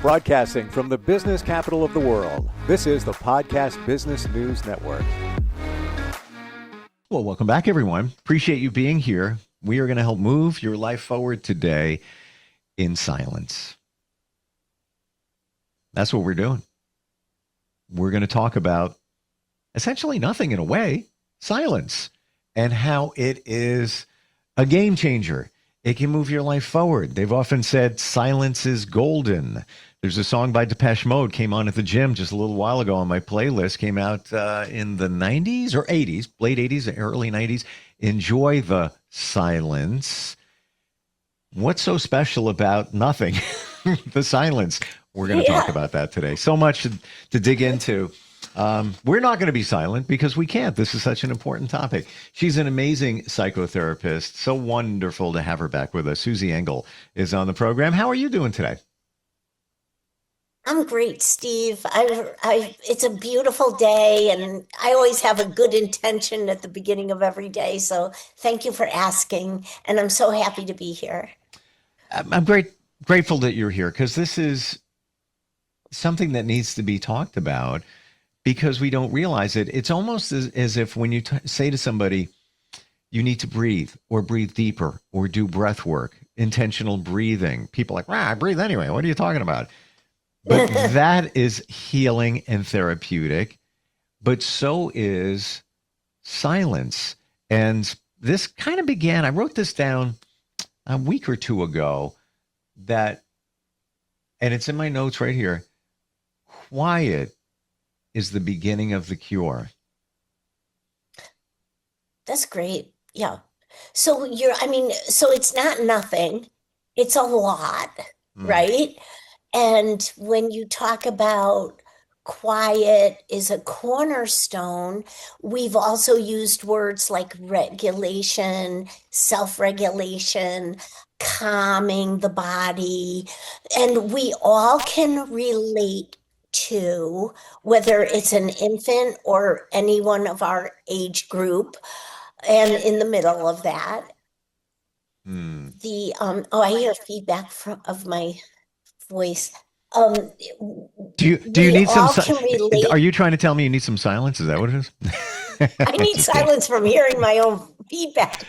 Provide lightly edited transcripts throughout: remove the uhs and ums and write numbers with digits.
Broadcasting from the business capital of the world, this is the Podcast Business News Network. Well, welcome back, everyone. Appreciate you being here. We are going to help move your life forward today in silence. That's what we're doing. We're going to talk about essentially nothing in a way, silence, and how it is a game changer. It can move your life forward. They've often said silence is golden. There's a song by Depeche Mode, came on at the gym just a little while ago on my playlist, came out in the 90s or 80s, late 80s, early 90s. Enjoy the silence. What's so special about nothing? The silence. We're going to talk about that today. So much to dig into. We're not going to be silent because we can't. This is such an important topic. She's an amazing psychotherapist. So wonderful to have her back with us. Susie Engel is on the program. How are you doing today? I'm great, Steve. It's a beautiful day, and I always have a good intention at the beginning of every day. So thank you for asking, and I'm so happy to be here. I'm grateful that you're here because this is something that needs to be talked about because we don't realize it. It's almost as if when you say to somebody, you need to breathe or breathe deeper or do breath work, intentional breathing. People are like, I breathe anyway. What are you talking about? But that is healing and therapeutic, but so is silence. And this kind of began, I wrote this down a week or two ago, and it's in my notes right here, quiet is the beginning of the cure. That's great. Yeah. So so it's not nothing, it's a lot, right? And when you talk about quiet is a cornerstone, we've also used words like regulation, self-regulation, calming the body, and we all can relate to, whether it's an infant or anyone of our age group, and in the middle of that, I hear feedback of my voice. Do you need some? Are you trying to tell me you need some silence? Is that what it is? I need silence from hearing my own feedback.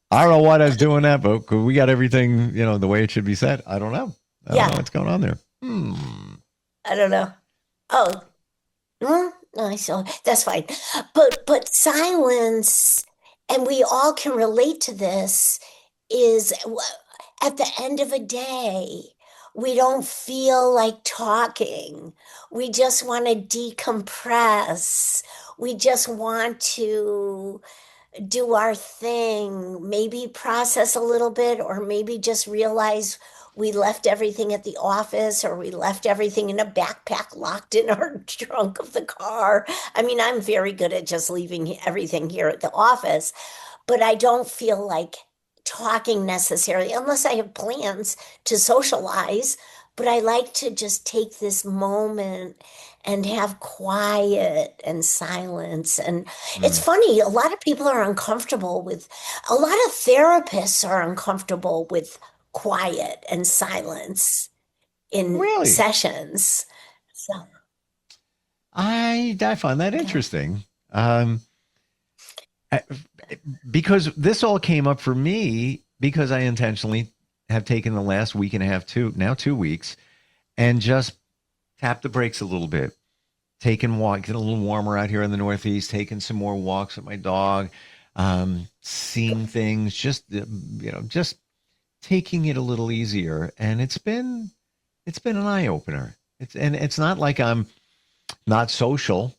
I don't know why I was doing that, but we got everything, the way it should be said. I don't know. I don't know what's going on there. I don't know. No, so that's fine. But silence, and we all can relate to this, is at the end of a day, we don't feel like talking. We just want to decompress. We just want to do our thing, maybe process a little bit, or maybe just realize we left everything at the office, or we left everything in a backpack locked in our trunk of the car. I mean, I'm very good at just leaving everything here at the office, but I don't feel like talking necessarily unless I have plans to socialize. But I like to just take this moment and have quiet and silence. And it's funny, a lot of people are uncomfortable with, a lot of therapists are uncomfortable with quiet and silence in sessions. So I find that interesting. Because this all came up for me because I intentionally have taken the last week and a half, 2 weeks, and just tapped the brakes a little bit. Getting a little warmer out here in the Northeast, taking some more walks with my dog, seeing things, just taking it a little easier. And it's been an eye opener. It's not like I'm not social,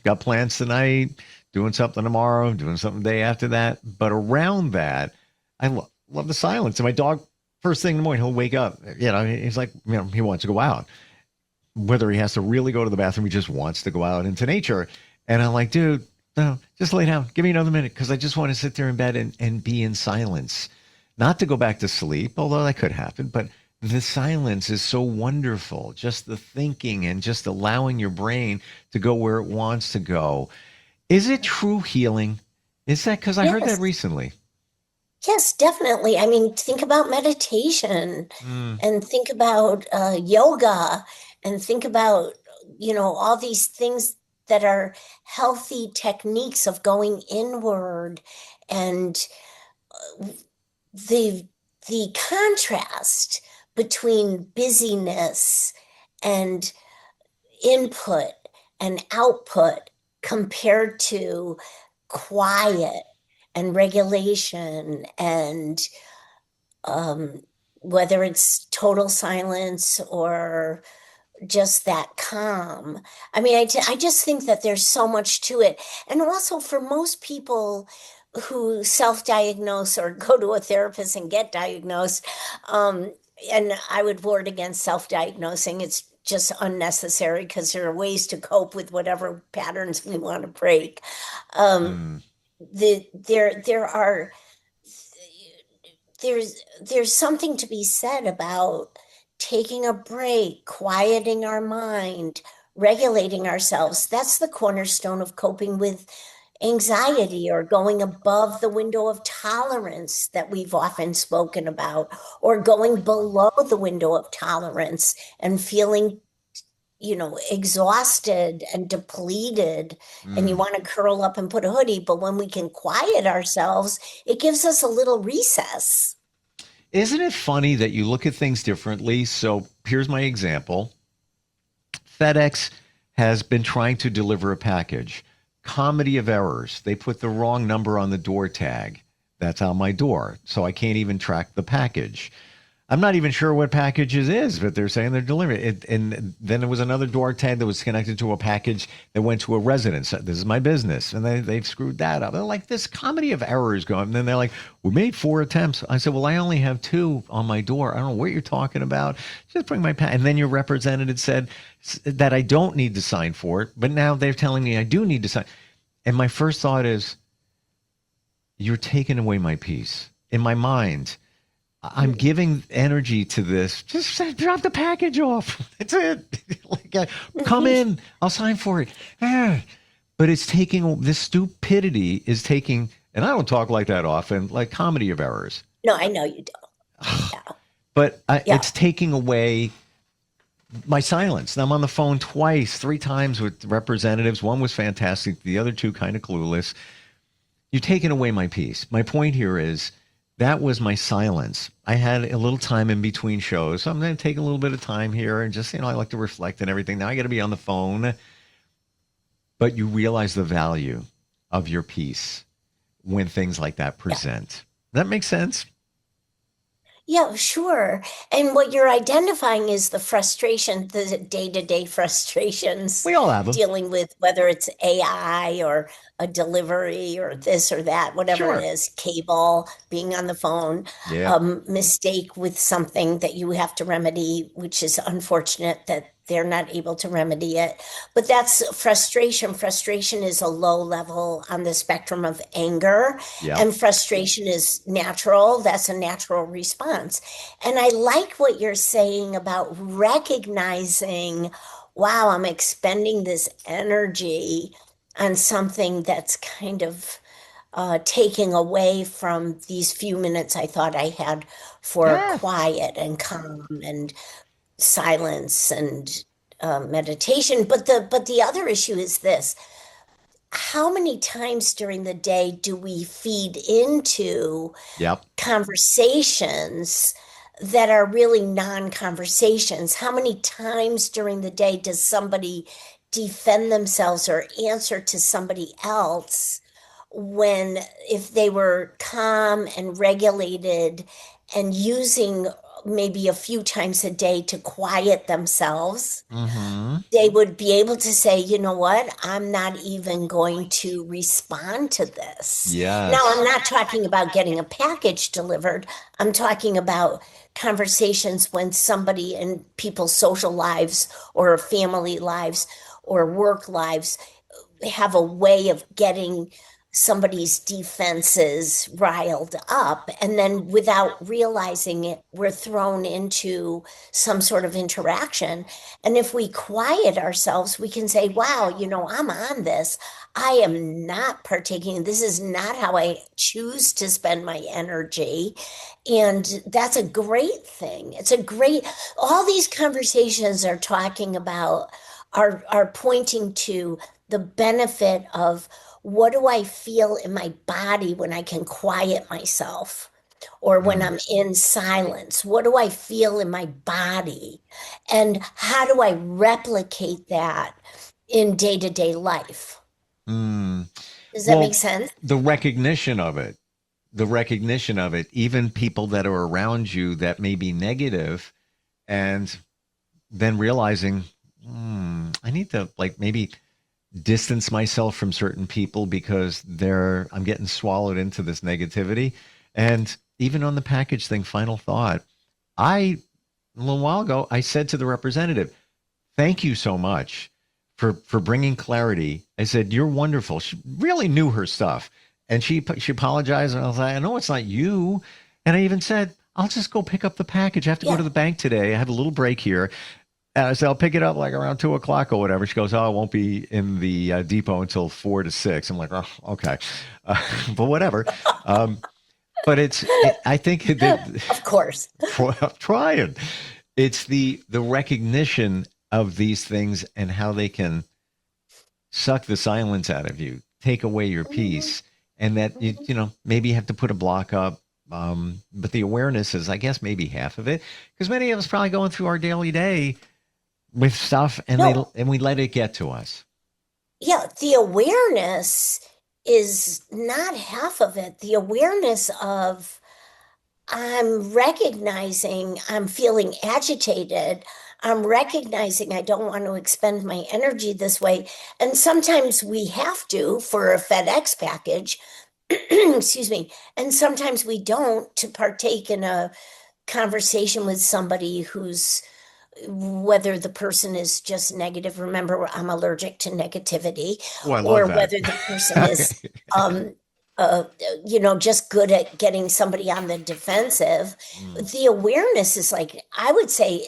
got plans tonight, doing something tomorrow, doing something the day after that. But around that, I love the silence. And my dog, first thing in the morning, he'll wake up. He's like, he wants to go out. Whether he has to really go to the bathroom, he just wants to go out into nature. And I'm like, dude, no, just lay down. Give me another minute because I just want to sit there in bed and be in silence. Not to go back to sleep, although that could happen. But the silence is so wonderful. Just the thinking and just allowing your brain to go where it wants to go. Is it true healing? Is that because I heard that recently? Yes, definitely. I mean, think about meditation Mm, and think about yoga and think about, all these things that are healthy techniques of going inward and the the contrast between busyness and input and output compared to quiet and regulation and um, whether it's total silence or just that calm. I mean, I just think that there's so much to it. And also for most people who self-diagnose or go to a therapist and get diagnosed, um, and I would ward against self-diagnosing. It's just unnecessary because there are ways to cope with whatever patterns we want to break. Um, mm. there are there's something to be said about taking a break, quieting our mind, regulating ourselves. That's the cornerstone of coping with anxiety or going above the window of tolerance that we've often spoken about, or going below the window of tolerance and feeling, exhausted and depleted, and you Mm. want to curl up and put a hoodie. But when we can quiet ourselves, it gives us a little recess. Isn't it funny that you look at things differently? So here's my example. FedEx has been trying to deliver a package. Comedy of errors. They put the wrong number on the door tag. That's on my door. So I can't even track the package. I'm not even sure what packages is, but they're saying they're delivering it. And then there was another door tag that was connected to a package that went to a residence. This is my business. And they've screwed that up. They're like, this comedy of errors going. And then they're like, we made 4 attempts. I said, well, I only have 2 on my door. I don't know what you're talking about. Just bring my package. And then your representative said that I don't need to sign for it. But now they're telling me I do need to sign. And my first thought is, you're taking away my peace. In my mind, I'm giving energy to this. Just drop the package off. That's it. Come in. I'll sign for it. But it's taking, this stupidity is taking, and I don't talk like that often, like comedy of errors. No, I know you don't. Yeah. But Yeah. it's taking away my silence. I'm on the phone twice, 3 times with representatives. One was fantastic. The other 2 kind of clueless. You're taking away my peace. My point here is, that was my silence. I had a little time in between shows. So I'm going to take a little bit of time here and just, I like to reflect and everything. Now I got to be on the phone. But you realize the value of your peace when things like that Yeah. present. Does that make sense? Yeah, sure. And what you're identifying is the frustration, the day-to-day frustrations We all have them. dealing with whether it's AI or a delivery or this or that, whatever it Sure. is, cable, being on the phone, Yeah. mistake with something that you have to remedy, which is unfortunate that they're not able to remedy it. But that's frustration. Frustration is a low level on the spectrum of anger, Yeah. and frustration is natural. That's a natural response. And I like what you're saying about recognizing, wow, I'm expending this energy on something that's kind of taking away from these few minutes I thought I had for Yeah. quiet and calm and silence and meditation. But the other issue is this: how many times during the day do we feed into Yep. conversations that are really non-conversations? How many times during the day does somebody defend themselves or answer to somebody else when, if they were calm and regulated and using maybe a few times a day to quiet themselves, Mm-hmm. they would be able to say, you know what, I'm not even going to respond to this. Now, I'm Yes. not talking about getting a package delivered. I'm talking about conversations when somebody in people's social lives or family lives or work lives have a way of getting somebody's defenses riled up, and then without realizing it, we're thrown into some sort of interaction. And if we quiet ourselves, we can say, wow, I'm on this. I am not partaking. This is not how I choose to spend my energy. And that's a great thing. All these conversations are talking about, are pointing to the benefit of, what do I feel in my body when I can quiet myself, or when Mm, I'm in silence? What do I feel in my body? And how do I replicate that in day-to-day life? mm. Does that make Well, sense? the recognition of it, even people that are around you that may be negative, and then realizing, I need to like maybe distance myself from certain people because I'm getting swallowed into this negativity. And even on the package thing, final thought, a little while ago, I said to the representative, thank you so much for bringing clarity. I said, you're wonderful. She really knew her stuff. And she apologized. And I was like, I know it's not you. And I even said, I'll just go pick up the package. I have to go to Yeah. the bank today. I have a little break here. And I said, I'll pick it up like around 2 o'clock or whatever. She goes, oh, I won't be in the depot until 4 to 6. I'm like, oh, okay. But whatever. But I think that Of course. I'm trying. It's the recognition of these things and how they can suck the silence out of you, take away your Mhm, peace, and that mhm. maybe you have to put a block up. But the awareness is, I guess, maybe half of it, because many of us probably going through our daily day with stuff, and No, we let it get to us. yeah, the awareness is not half of it. The awareness of, I'm recognizing I'm feeling agitated. I'm recognizing I don't want to expend my energy this way. And sometimes we have to for a FedEx package, excuse me. And sometimes we don't, to partake in a conversation with somebody who's, whether the person is just negative. Remember, I'm allergic to negativity, Oh, I love or that. whether the person is, um, uh, just good at getting somebody on the defensive. Mm, The awareness is, like, I would say,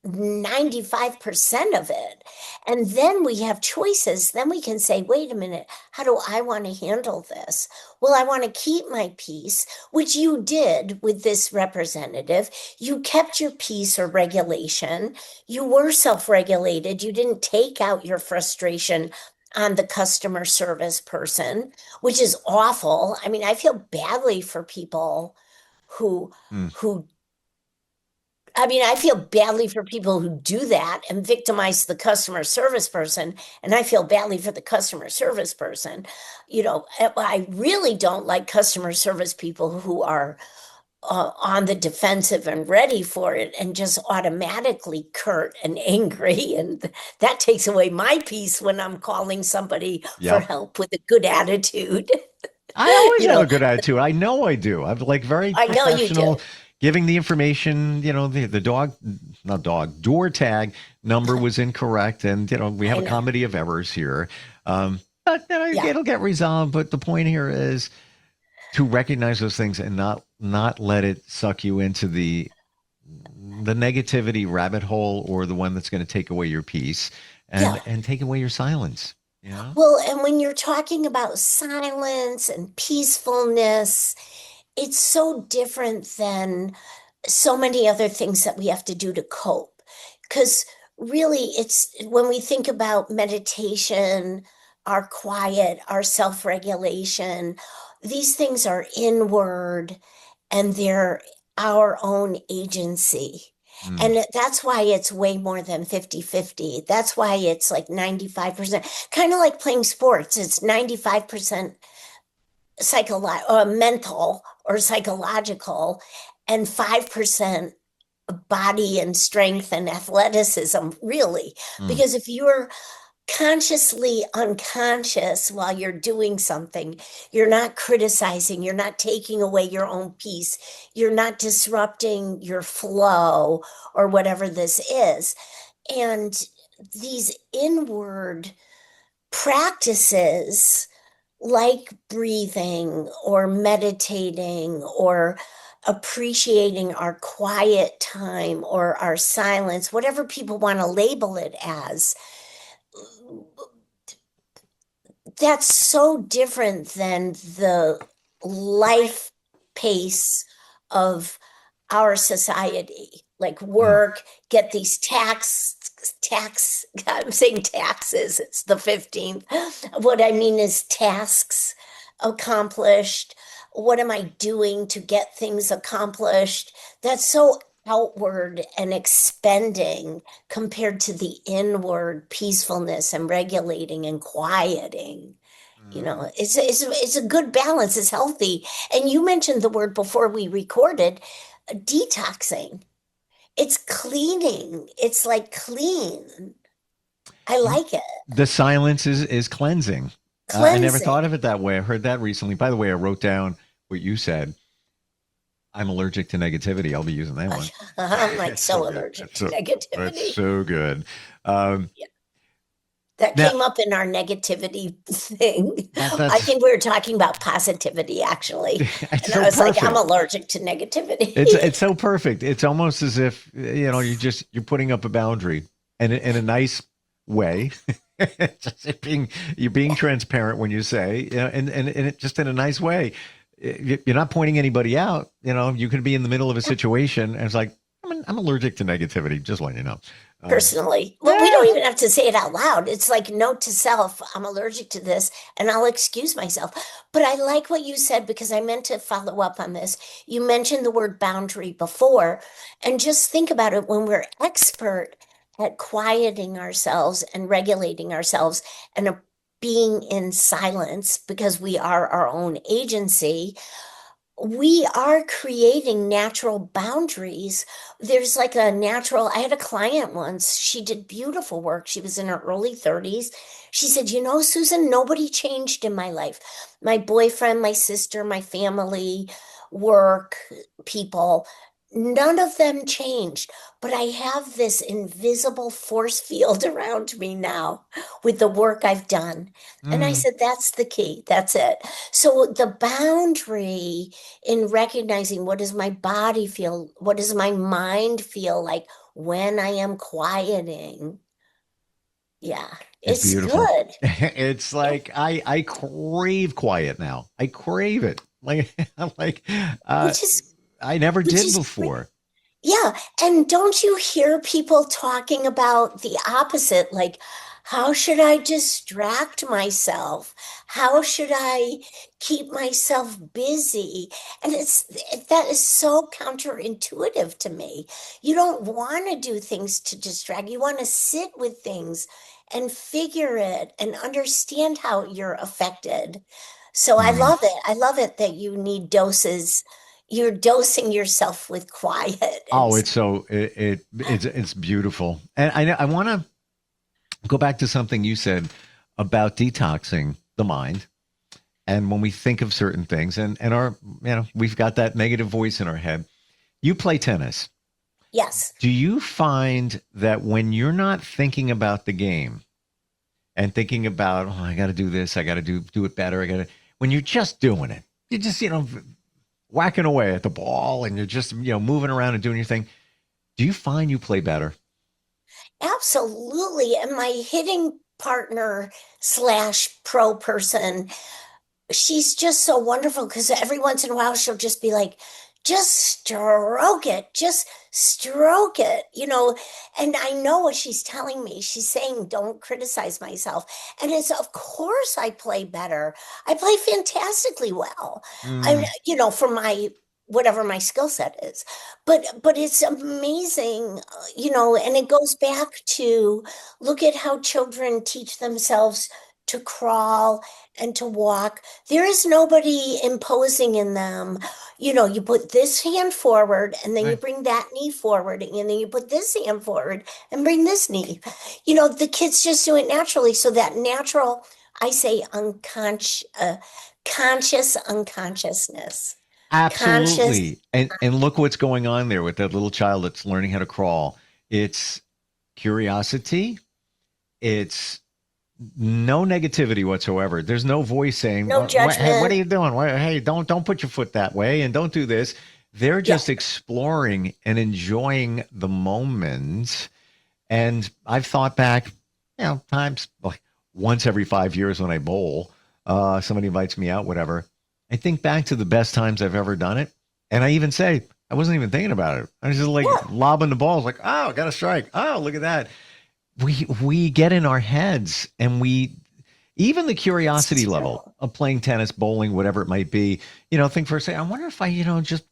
95% of it. And then we have choices. Then we can say, wait a minute, how do I want to handle this? Well, I want to keep my peace, which you did with this representative. You kept your peace or regulation. You were self-regulated. You didn't take out your frustration on the customer service person, which is awful. I mean, I feel badly for people who mm. who I feel badly for people who do that and victimize the customer service person. And I feel badly for the customer service person. I really don't like customer service people who are on the defensive and ready for it and just automatically curt and angry. And that takes away my peace when I'm calling somebody for Yep. help with a good attitude. I always You have know, a good attitude. I know I do. I'm like very I know you do. professional, giving the information. The dog, not dog, door tag number was incorrect, and we have I a know. comedy of errors here. But Yeah. it'll get resolved. But the point here is to recognize those things and not let it suck you into the negativity rabbit hole, or the one that's going to take away your peace Yeah. and take away your silence. You know. Well, and when you're talking about silence and peacefulness, it's so different than so many other things that we have to do to cope. Because really, it's when we think about meditation, our quiet, our self-regulation, these things are inward, and they're our own agency. Mm, And that's why it's way more than 50-50. That's why it's like 95%, kind of like playing sports. It's 95% mental or psychological, and 5% body and strength and athleticism, really. mm, Because if you're consciously unconscious while you're doing something, you're not criticizing, you're not taking away your own peace, you're not disrupting your flow or whatever this is. And these inward practices like breathing or meditating or appreciating our quiet time or our silence, whatever people want to label it as, that's so different than the life pace of our society, like Mm, work, get these I'm saying taxes, it's the 15th. What I mean is tasks accomplished. What am I doing to get things accomplished? That's so outward and expending compared to the inward peacefulness and regulating and quieting. You mm. know, it's a good balance, it's healthy. And you mentioned the word before we recorded, detoxing. It's cleaning. It's like clean. I like it. The silence is cleansing. I never Cleansing. thought of it that way. I heard that recently. By the way, I wrote down what you said. I'm allergic to negativity. I'll be using that one. I'm like It's so so good. allergic to That's negativity. so good. Um, Yeah. That now came up in our negativity thing. I that's think we were talking about positivity actually. it's And I so was like, I'm perfect. allergic to negativity. It's so perfect. It's almost as if you're putting up a boundary, and in a nice way. It's just you're being transparent when you say, and it just in a nice way. You're not pointing anybody out. You could be in the middle of a situation, and it's like I'm allergic to negativity. Just letting you know. Um, Personally. Well, we yeah, don't even have to say it out loud. It's like note to self, I'm allergic to this, and I'll excuse myself. But I like what you said because I meant to follow up on this. You mentioned the word boundary before, and just think about it when we're expert at quieting ourselves and regulating ourselves and being in silence because we are our own agency, we are creating natural boundaries. There's like a natural, I had a client once, she did beautiful work. She was in her early 30s. She said, you know, Susan, nobody changed in my life. My boyfriend, my sister, my family, work, people, none of them changed. But I have this invisible force field around me now with the work I've done. And I mm, said, that's the key. That's it. So the boundary in recognizing what does my body feel, what does my mind feel like when I am quieting. Yeah, it's it's beautiful. good. It's Yeah, like I crave quiet now. I crave it. Like like uh, which is I never which did is great. before. Yeah, and don't you hear people talking about the opposite? Like, how should I distract myself? How should I keep myself busy? And that is so counterintuitive to me. You don't want to do things to distract. You want to sit with things and figure it and understand how you're affected. So I Mm. love it. I love it that you need doses. You're dosing yourself with quiet and Oh, it's beautiful. And I want to go back to something you said about detoxing the mind. And when we think of certain things, and we've got that negative voice in our head. You play tennis. yes, Do you find that when you're not thinking about the game and thinking about, oh, I got to do this, I got to do it better, when you're just doing it, you're just whacking away at the ball, and you're just moving around and doing your thing. Do you find you play better? absolutely. And my hitting partner slash pro person, she's just so wonderful because every once in a while she'll just be like, just stroke it, you know. And I know what she's telling me. She's saying, don't criticize myself. And it's, of course, I play better. I play fantastically well. I, Mm, you know, for my whatever my skill set is. But it's amazing, you know, and it goes back to look at how children teach themselves to crawl and to walk. There is nobody imposing in them. You know, you put this hand forward and then you right. bring that knee forward and then you put this hand forward and bring this knee. You know, the kids just do it naturally. So that natural, I say conscious unconsciousness. Conscious. Absolutely. And look what's going on there with that little child that's learning how to crawl. It's curiosity. It's no negativity whatsoever. There's no voice saying, No Hey, what are judgment. you doing? Hey, don't put your foot that way and don't do this." They're Yeah. just exploring and enjoying the moment. And I've thought back, times like once every 5 years when I bowl, somebody invites me out, whatever. I think back to the best times I've ever done it. And I even say, I wasn't even thinking about it. I was just like Yeah. lobbing the balls, like, "Oh, got a strike. Oh, look at that." We get in our heads, and even the curiosity It's level true. of playing tennis, bowling, whatever it might be, think for a second, I wonder if I, just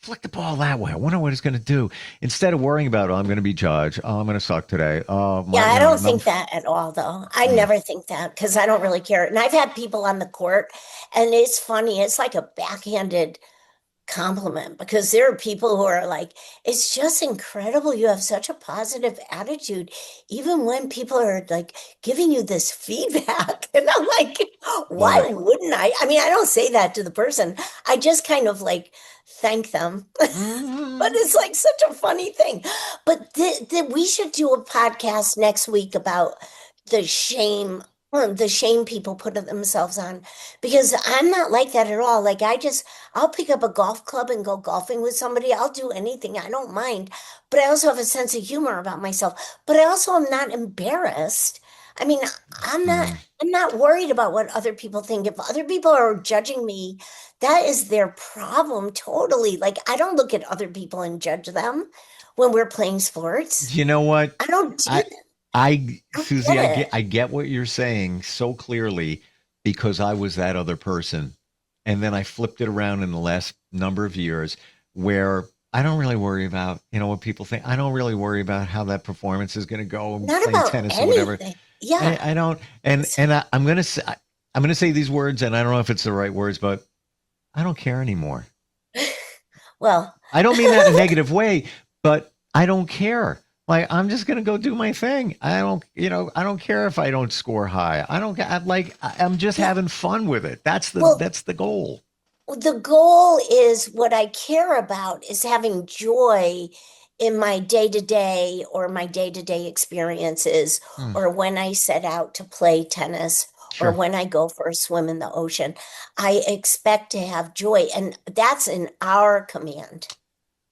flick the ball that way. I wonder what it's going to do, instead of worrying about, "Oh, I'm going to be judged. Oh, I'm going to suck today. Oh, Yeah, my, I don't no." think that at all, though. I Mm. never think that because I don't really care. And I've had people on the court, and it's funny. It's like a backhanded compliment because there are people who are like, it's just incredible. You have such a positive attitude, even when people are like giving you this feedback. And I'm like, Love why it. wouldn't I? I mean, I don't say that to the person. I just kind of like thank them. But Mhm. it's like such a funny thing. But we should do a podcast next week about the shame, the shame people put themselves on, because I'm not like that at all. Like I'll pick up a golf club and go golfing with somebody. I'll do anything. I don't mind. But I also have a sense of humor about myself. But I also am not embarrassed. I mean, I'm not Mm. I'm not worried about what other people think. If other people are judging me, that is their problem totally. Like I don't look at other people and judge them when we're playing sports. You know what? I don't do I, that. I don't Susie, get it. I get what you're saying so clearly, because I was that other person. And then I flipped it around in the last number of years, where I don't really worry about, what people think. I don't really worry about how that performance is going to go Not playing about tennis or whatever. anything. Yeah. I don't, I'm going to say these words, and I don't know if it's the right words, but I don't care anymore. Well, I don't mean that in a negative way, but I don't care. Like, I'm just gonna go do my thing. I don't care if I don't score high. I don't. I'm just yeah. having fun with it. Well, That's the goal. the goal is what I care about is having joy in my day to day or my day to day experiences, Hmm, or when I set out to play tennis or sure. when I go for a swim in the ocean. I expect to have joy, and that's in our command.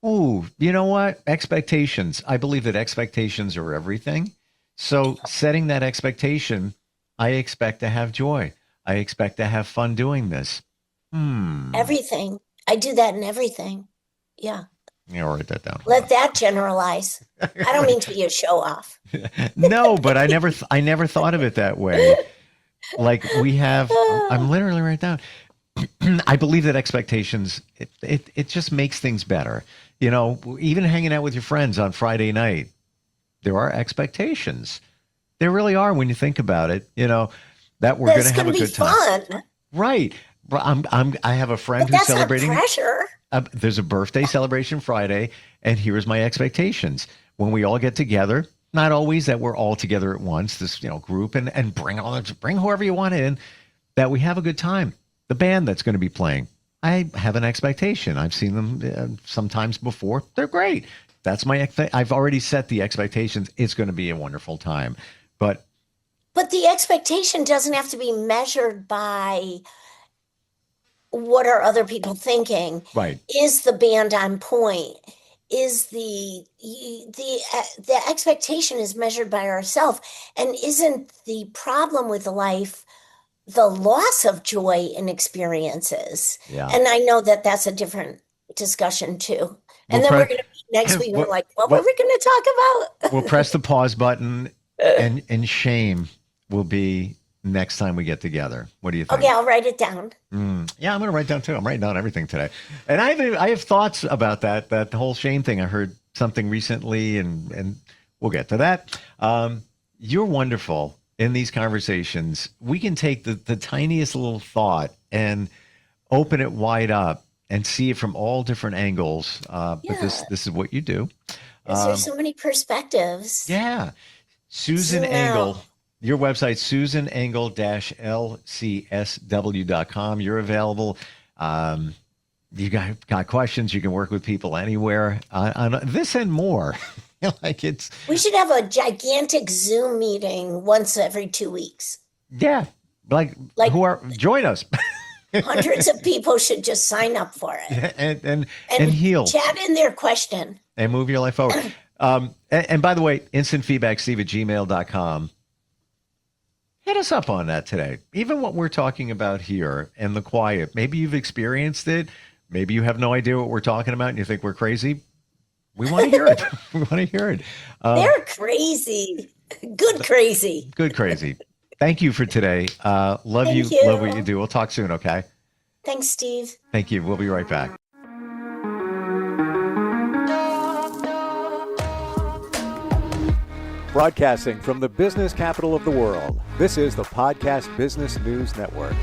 Ooh, you know what? Expectations. I believe that expectations are everything. So setting that expectation, I expect to have joy. I expect to have fun doing this. Hmm. Everything. I do that in everything. Yeah. Yeah, I'll write that down. Hold Let that generalize. I don't mean to be a show off. on. No, but I never thought of it that way. Like, I'm literally right down. I believe that expectations, it just makes things better. Even hanging out with your friends on Friday night, there are expectations. There really are, when you think about it, that we're going to That's have going a to be good time. fun, Right. I have a friend but who's that's not celebrating. pressure. There's a birthday celebration Friday, and here's my expectations. When we all get together, not always that we're all together at once, this, group, and bring whoever you want in, that we have a good time. The band that's going to be playing, I have an expectation. I've seen them sometimes before. They're great. That's I've already set the expectations. It's going to be a wonderful time. But But the expectation doesn't have to be measured by what are other people thinking. right. Is the band on point? Is the expectation is measured by ourselves, and isn't the problem with life the loss of joy in experiences? Yeah. And I know that that's a different discussion too. We'll And then we're press going to be next week. And we're we'll, like, what were we'll, we going to talk we'll about? press the pause button, and shame will be next time we get together. What do you Okay, think? I'll write it down. Yeah, I'm going to write down too. I'm writing down everything today, and I have thoughts about that whole shame thing. I heard something recently, and we'll get to that. You're wonderful in these conversations. We can take the tiniest little thought and open it wide up and see it from all different angles. But Yeah, this is what you do. because there's Um, so many perspectives. yeah, Susan Zoom Engel. out. Your website, susanengel-lcsw.com. You're available. Um, you got questions. You can work with people anywhere on this and more. Like it's, We should have a gigantic Zoom meeting once every 2 weeks. yeah, like join us. Hundreds of people should just sign up for it and heal chat in their question and move your life forward. And by the way, instantfeedbacksteve@gmail.com. Hit us up on that today. Even what we're talking about here and the quiet, maybe you've experienced it. Maybe you have no idea what we're talking about and you think we're crazy. We want to hear it. We want to hear it. They're crazy. Good crazy. Good crazy. Thank you for today. Love Thank you. Love what you do. We'll talk soon, okay? Thanks, Steve. Thank you. We'll be right back. Broadcasting from the business capital of the world, this is the Podcast Business News Network.